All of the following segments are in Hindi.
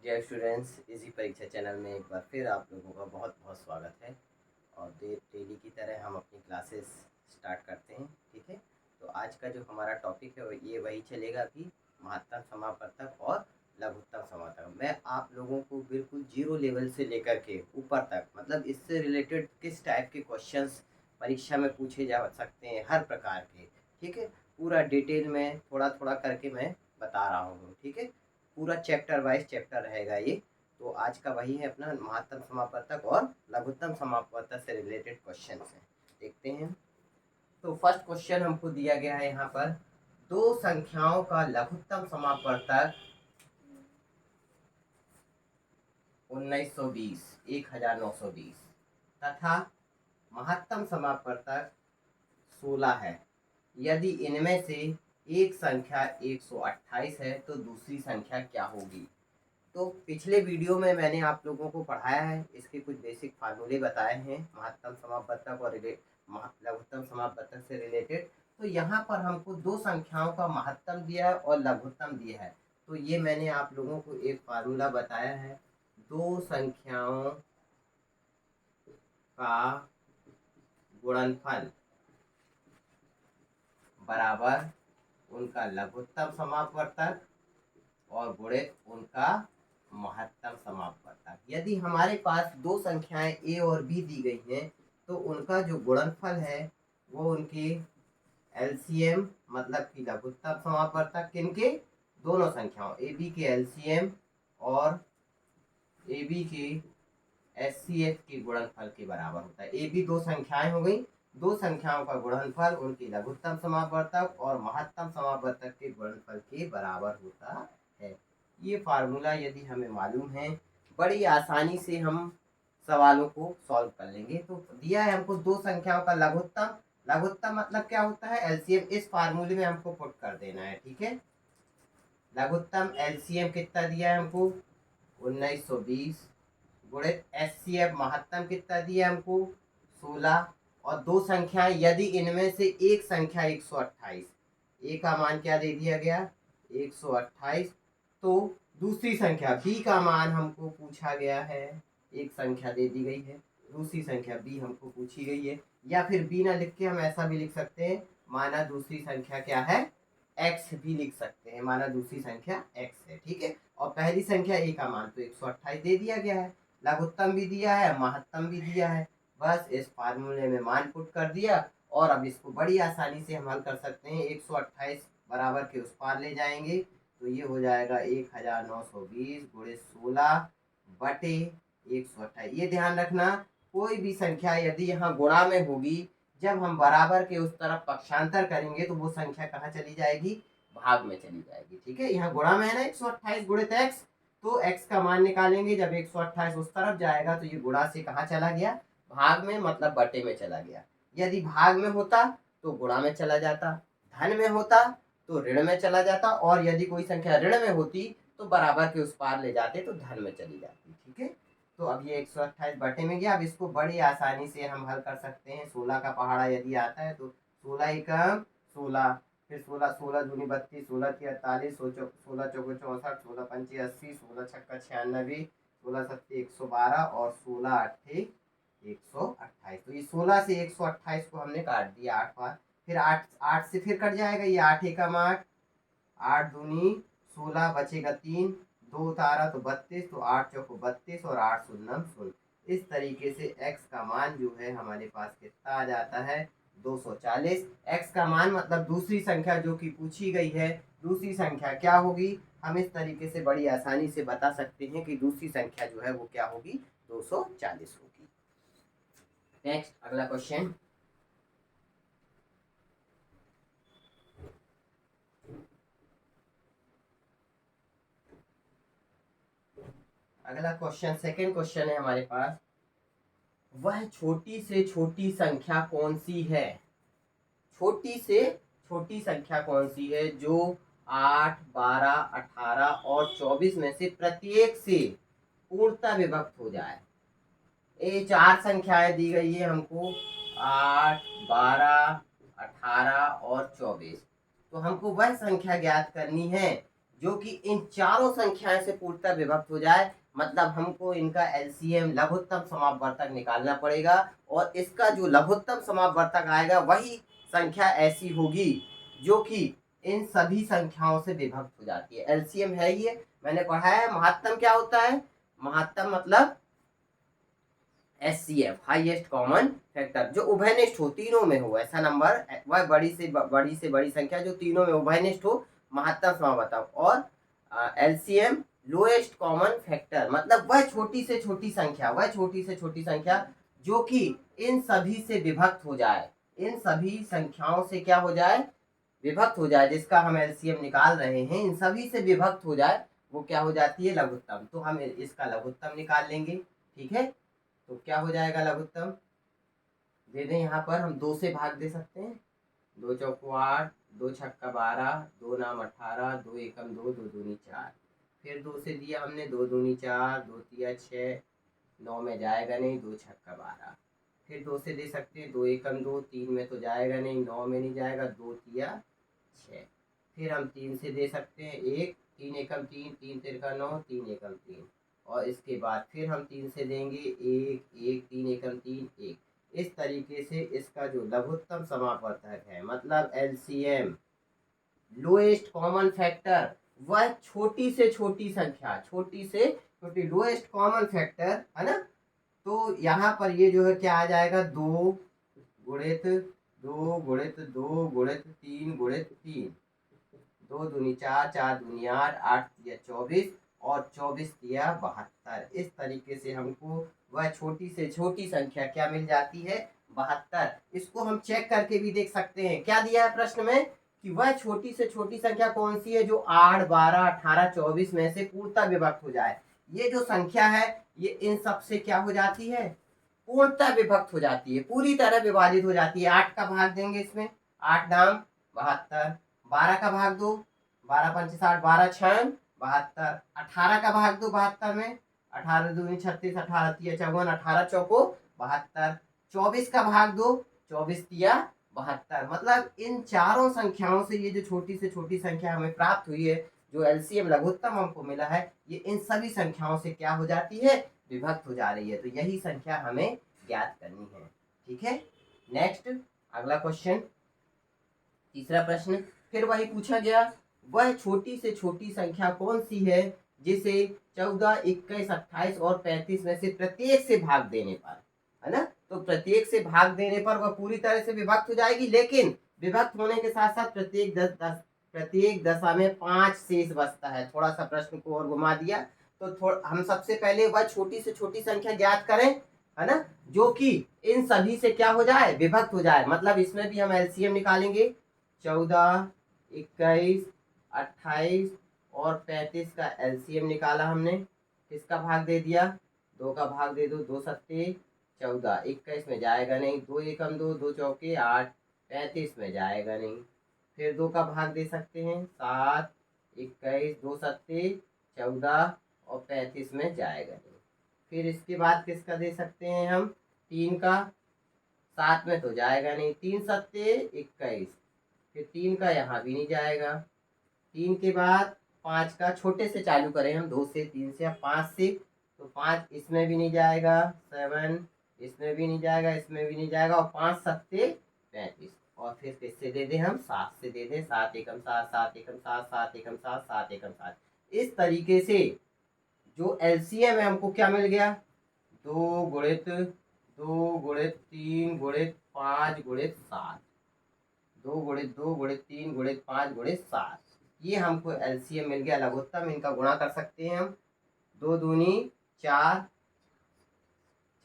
डियर स्टूडेंट्स, इसी परीक्षा चैनल में एक बार फिर आप लोगों का बहुत बहुत स्वागत है। और डेली की तरह हम अपनी क्लासेस स्टार्ट करते हैं। ठीक है, तो आज का जो हमारा टॉपिक है ये वही चलेगा कि महत्तम समापवर्तक और लघुत्तम समापवर्तक। मैं आप लोगों को बिल्कुल जीरो लेवल से लेकर के ऊपर तक, मतलब इससे रिलेटेड किस टाइप के क्वेश्चंस परीक्षा में पूछे जा सकते हैं, हर प्रकार के। ठीक है, पूरा डिटेल में थोड़ा थोड़ा करके मैं बता रहा हूँ। ठीक है, पूरा चैप्टर वाइज चैप्टर रहेगा ये। तो आज का वही है अपना महत्तम समापवर्तक और लघुत्तम समापवर्तक से रिलेटेड क्वेश्चन है, देखते हैं। तो फर्स्ट क्वेश्चन हमको दिया गया है यहाँ पर, दो संख्याओं का लघुत्तम समापवर्तक 1920 1920 तथा महत्तम समापवर्तक 16 है। यदि इनमें से एक संख्या 128 है तो दूसरी संख्या क्या होगी। तो पिछले वीडियो में मैंने आप लोगों को पढ़ाया है, इसके कुछ बेसिक फार्मूले बताए हैं महत्तम समापवर्तक और लघुत्तम समापवर्तक से रिलेटेड। तो यहाँ पर हमको दो संख्याओं का महत्तम दिया है और लघुत्तम दिया है। तो ये मैंने आप लोगों को एक फार्मूला बताया है, दो संख्याओं का गुणनफल बराबर उनका लघुत्तम समापवर्तक और गुणित उनका महत्तम समापवर्तक। यदि हमारे पास दो संख्याएं a और b दी गई हैं तो उनका जो गुणनफल है वो उनके एलसीएम, मतलब कि लघुत्तम समापवर्तक किनके, दोनों संख्याओं ए बी के एलसीएम और ए बी के एचसीएफ के गुणनफल के बराबर होता है। ए बी दो संख्याएं हो गई, दो संख्याओं का गुणनफल उनकी लघुत्तम समापवर्तक और महत्तम समापवर्तक के गुणनफल के बराबर होता है। ये फार्मूला यदि हमें मालूम है, बड़ी आसानी से हम सवालों को सॉल्व कर लेंगे। तो दिया है हमको दो संख्याओं का लघुत्तम, लघुत्तम मतलब क्या होता है, एलसीएम। इस फार्मूले में हमको पुट कर देना है। ठीक है, लघुत्तम एलसीएम कितना दिया है हमको 1920 गुणित एचसीएफ महत्तम कितना दिया हमको 16, और दो संख्याएं यदि इनमें से एक संख्या 128, ए का मान क्या दे दिया गया 128, तो दूसरी संख्या बी का मान हमको पूछा गया है, एक संख्या दे दी गई है, दूसरी संख्या बी हमको पूछी गई है। या फिर बी ना लिख के हम ऐसा भी लिख सकते हैं, माना दूसरी संख्या क्या है एक्स भी लिख सकते हैं, माना दूसरी संख्या एक्स है। ठीक है, और पहली संख्या ए का मान तो 128 दे दिया गया है, लघुत्तम भी दिया है, महत्तम भी दिया है। बस इस फार्मूले में मान पुट कर दिया और अब इसको बड़ी आसानी से हम हल कर सकते हैं। 128 बराबर के उस पार ले जाएंगे तो ये हो जाएगा 1920 गुणित 16 बटे 128। ये ध्यान रखना, कोई भी संख्या यदि यहाँ गुणा में होगी, जब हम बराबर के उस तरफ पक्षांतर करेंगे तो वो संख्या कहाँ चली जाएगी, भाग में चली जाएगी। ठीक है, यहाँ गुणा में है ना 128 गुणित एक्स, तो x का मान निकालेंगे, जब 128 उस तरफ जाएगा तो ये गुणा से कहाँ चला गया, भाग में, मतलब बटे में चला गया। यदि भाग में होता तो गुणा में चला जाता, धन में होता तो ऋण में चला जाता, और यदि कोई संख्या ऋण में होती तो बराबर के उस पार ले जाते तो धन में चली जाती। ठीक है, तो अब ये 128 बटे में गया। अब इसको बड़ी आसानी से हम हल कर सकते हैं। 16 का पहाड़ा यदि आता है तो 16 एकम 16, फिर 16 16 दूनी 32, 16 की 48, 16 चौको 64, 16 पंचे 80, 16 छक्का 96, 16 सत्ते 112 और 16 अट्ठे 128। तो ये 16 से 128 को हमने काट दिया 8 बार, फिर 8 8 से फिर कट जाएगा, ये 8 एकम 8, 8 दूनी 16, बचेगा 3, 2 उतारा तो 32, तो 8 चौको 32 और 8 शून्यम शून्य। इस तरीके से x का मान जो है हमारे पास कितना आ जाता है 240। x का मान मतलब दूसरी संख्या जो कि पूछी गई है, दूसरी संख्या क्या होगी, हम इस तरीके से बड़ी आसानी से बता सकते हैं कि दूसरी संख्या जो है वो क्या होगी 240 होगी। नेक्स्ट अगला क्वेश्चन, अगला क्वेश्चन सेकंड क्वेश्चन है हमारे पास, वह छोटी से छोटी संख्या कौन सी है, छोटी से छोटी संख्या कौन सी है जो 8, 12, 18 और 24 में से प्रत्येक से पूर्णतः विभक्त हो जाए। ये चार संख्याएं दी गई है हमको 8, 12, 18 और 24। तो हमको वह संख्या ज्ञात करनी है जो कि इन चारों संख्याएं से पूर्णतः विभक्त हो जाए, मतलब हमको इनका एलसीएम लघुत्तम समापवर्तक निकालना पड़ेगा, और इसका जो लघुत्तम समापवर्तक आएगा वही संख्या ऐसी होगी जो कि इन सभी संख्याओं से विभक्त हो जाती है। एलसीएम है ये, मैंने पढ़ा है। महत्तम क्या होता है? महत्तम मतलब एचसीएफ, हाईएस्ट कॉमन फैक्टर, जो उभयनिष्ठ हो, तीनों में हो ऐसा नंबर, वह बड़ी से बड़ी संख्या जो तीनों में उभयनिष्ठ हो, महत्तम समापवर्तक। और एलसीएम लोएस्ट कॉमन फैक्टर, मतलब वह छोटी से छोटी संख्या, वह छोटी से छोटी संख्या जो कि इन सभी से विभक्त हो जाए, इन सभी संख्याओं से क्या हो जाए? विभक्त हो जाए, जिसका हम एलसीएम निकाल रहे हैं, इन सभी से विभक्त हो जाए, वो क्या हो जाती है? लघुत्तम। तो हम इसका लघुत्तम निकाल लेंगे, ठीक है। तो क्या हो जाएगा लघुत्तम? दे दें, यहाँ पर हम 2 से भाग दे सकते हैं। 2 चौको 8, 2 छक्का 12, 2 नाम 18, 2 एकम 2, 2 दूनी 4। फिर 2 से दिया हमने, 2 दूनी 4, 2 तिया 6, 9 में जाएगा नहीं, 2 छक्का 12। फिर 2 से दे सकते हैं, 2 एकम 2, 3 में तो जाएगा नहीं, 9 में नहीं जाएगा, 2 तिया 6। फिर हम 3 से दे सकते हैं, 1, 3 एकम 3, 3 तिरका 9, 3 एकम 3। और इसके बाद फिर हम 3 से देंगे, 1, 1, 3 एकम 3, 1। इस तरीके से इसका जो लघुत्तम समापवर्तक है, मतलब एलसीएम लोएस्ट कॉमन फैक्टर, वह छोटी से छोटी संख्या, छोटी से छोटी लोएस्ट कॉमन फैक्टर है ना। तो यहाँ पर ये जो है क्या आ जाएगा? 2 गुणित 2 गुणित 2 गुणित 3 गुणित 3, 2 दूनी 4, 4 दूनी 8, 8 तिया 24, और 24 तिया 72। इस तरीके से हमको वह छोटी से छोटी संख्या क्या मिल जाती है? 72। इसको हम चेक करके भी देख सकते हैं। क्या दिया है प्रश्न में? कि वह छोटी से छोटी संख्या कौन सी है जो 8, 12, 18, 24 में से पूर्णतः विभक्त हो जाए। ये जो संख्या है ये इन सब से क्या हो जाती है? पूर्णतः विभक्त हो जाती है, पूरी तरह विभाजित हो जाती है। 8 का भाग देंगे इसमें, 8 नाम 72। 12 का भाग दो, 12 पंच 60, 12 छन 72। 18 का भाग दो 72 में, 18 दूनी 36, 18 तिया 54, 18 चौको 72। 24 का भाग दो, 24 तिया 72। मतलब इन चारों संख्याओं से ये जो छोटी से छोटी संख्या हमें प्राप्त हुई है, जो एलसीएम लघुत्तम हमको मिला है, ये इन सभी संख्याओं से क्या हो जाती है? विभक्त हो जा रही है। तो यही संख्या हमें ज्ञात करनी है, ठीक है। नेक्स्ट अगला क्वेश्चन, तीसरा प्रश्न, फिर वही पूछा गया, वह छोटी से छोटी संख्या कौन सी है जिसे 14, 21, 28 और 35 में से प्रत्येक से भाग देने पर, है ना, तो प्रत्येक से भाग देने पर वह पूरी तरह से विभक्त हो जाएगी, लेकिन विभक्त होने के साथ साथ प्रत्येक दशा में 5 शेष बचता है। थोड़ा सा प्रश्न को और घुमा दिया, तो हम सबसे पहले वह छोटी से छोटी संख्या ज्ञात करें, है ना, जो कि इन सभी से क्या हो जाए? विभक्त हो जाए। मतलब इसमें भी हम एलसीएम निकालेंगे। 14, 21, 28 और 35 का एलसीएम निकाला हमने। किसका भाग दे दिया? 2 का भाग दे दो, 2 सत्ते 14, 21 में जाएगा नहीं, 2 एकम 2, 2 चौके 8, 35 में जाएगा नहीं। फिर 2 का भाग दे सकते हैं, 7, 21, 2 सत्ते 14 और 35 में जाएगा नहीं। फिर इसके बाद किसका दे सकते हैं हम? 3 का, 7 में तो जाएगा नहीं, 3 सत्ते 21, फिर 3 का यहाँ भी नहीं जाएगा। 3 के बाद 5 का, छोटे से चालू करें हम, 2 से 3 से, अब 5 से, तो 5 इसमें भी नहीं जाएगा, 7 इसमें भी नहीं जाएगा, इसमें भी नहीं जाएगा, और 5 सत्ते 35। और फिर किससे दे दें हम? 7 से दे दें, 7 एकम 7, 7 एकम 7, 7 एकम 7, 7 एकम 7। इस तरीके से जो एलसीएम है हमको क्या मिल गया? 2 गुणित 2 गुणित 3 गुणित 5 गुणित 7, 2 गुणित 2 गुणित 3 गुणित 5 गुणित 7, ये हमको एलसीएम मिल गया लघुत्तम। इनका गुणा कर सकते हैं हम, 2 दूनी 4,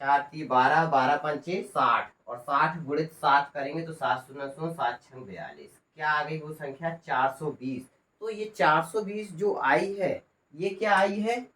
4 ती 12, 12 पंचे 60, और 60 गुणित 7 करेंगे तो 7 शून्य 7 छंग 42, क्या आ गई वो संख्या? 420। तो ये 420 जो आई है, ये क्या आई है?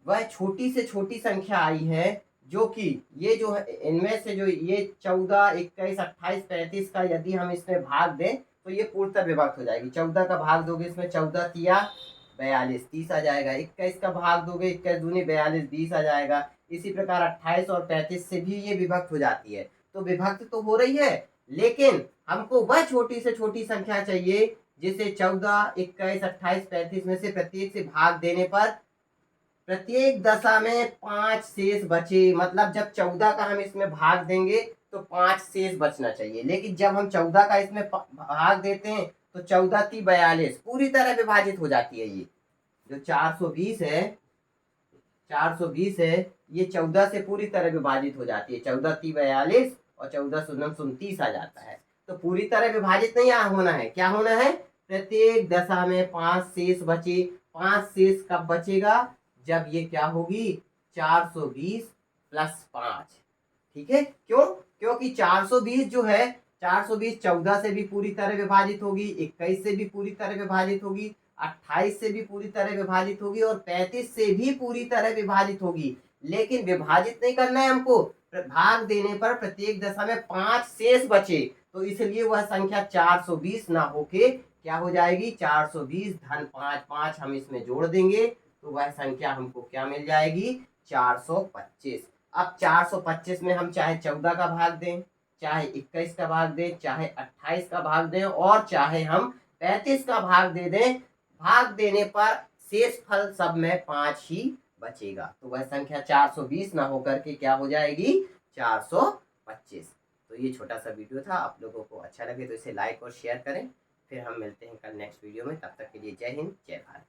वह छोटी से छोटी संख्या आई है, जो कि ये जो है इनमें से जो ये 14, 21, 28, 35 का यदि हम इसमें भाग दें तो ये पूर्णतः विभक्त हो जाएगी। 14 का भाग दोगे इसमें, 14 तिया 42, 30 आ जाएगा। 21 का भाग दोगे, 21 दूनी 42, 20 आ जाएगा। इसी प्रकार 28 और 35 से भी ये विभक्त हो जाती है। तो विभक्त तो हो रही है, लेकिन हमको वह छोटी से छोटी संख्या चाहिए जिसे 14, 21, 28, 35 में से प्रत्येक से भाग देने पर प्रत्येक दशा में 5 शेष बचे। मतलब जब 14 का हम इसमें भाग देंगे तो 5 शेष बचना चाहिए, लेकिन जब हम 14 का इसमें भाग देते हैं तो 14 × 42 पूरी तरह विभाजित हो जाती है। ये जो 420 है, 420 है, ये 14 से पूरी तरह विभाजित हो जाती है। 14 × 42 और 14 × 29 आ जाता है। तो पूरी तरह विभाजित नहीं होना है, क्या होना है, प्रत्येक दशा में 5 शेष बचे। 5 शेष कब बचेगा, जब ये क्या होगी, 420 + 5। ठीक है, क्यों, क्योंकि 420 जो है, 420 14 से भी पूरी तरह विभाजित होगी, 21 से भी पूरी तरह विभाजित होगी, 28 से भी पूरी तरह विभाजित होगी और 35 से भी पूरी तरह विभाजित होगी। लेकिन विभाजित नहीं करना है हमको, भाग देने पर प्रत्येक दशा में 5 शेष बचे, तो इसलिए वह संख्या 420 ना होके क्या हो जाएगी, 420 धन 5 5 हम इसमें जोड़ देंगे तो वह संख्या हमको क्या मिल जाएगी, 425। अब 425 में हम चाहे 14 का भाग दें, चाहे 21 का भाग दें, चाहे 28 का भाग दें और चाहे हम 35 का भाग दे दें, भाग देने पर शेष फल सब में 5 ही बचेगा। तो वह संख्या 420 ना होकर के क्या हो जाएगी, 425। तो ये छोटा सा वीडियो था, आप लोगों को अच्छा लगे तो इसे लाइक और शेयर करें। फिर हम मिलते हैं कल नेक्स्ट वीडियो में, तब तक के लिए जय हिंद, जय भारत।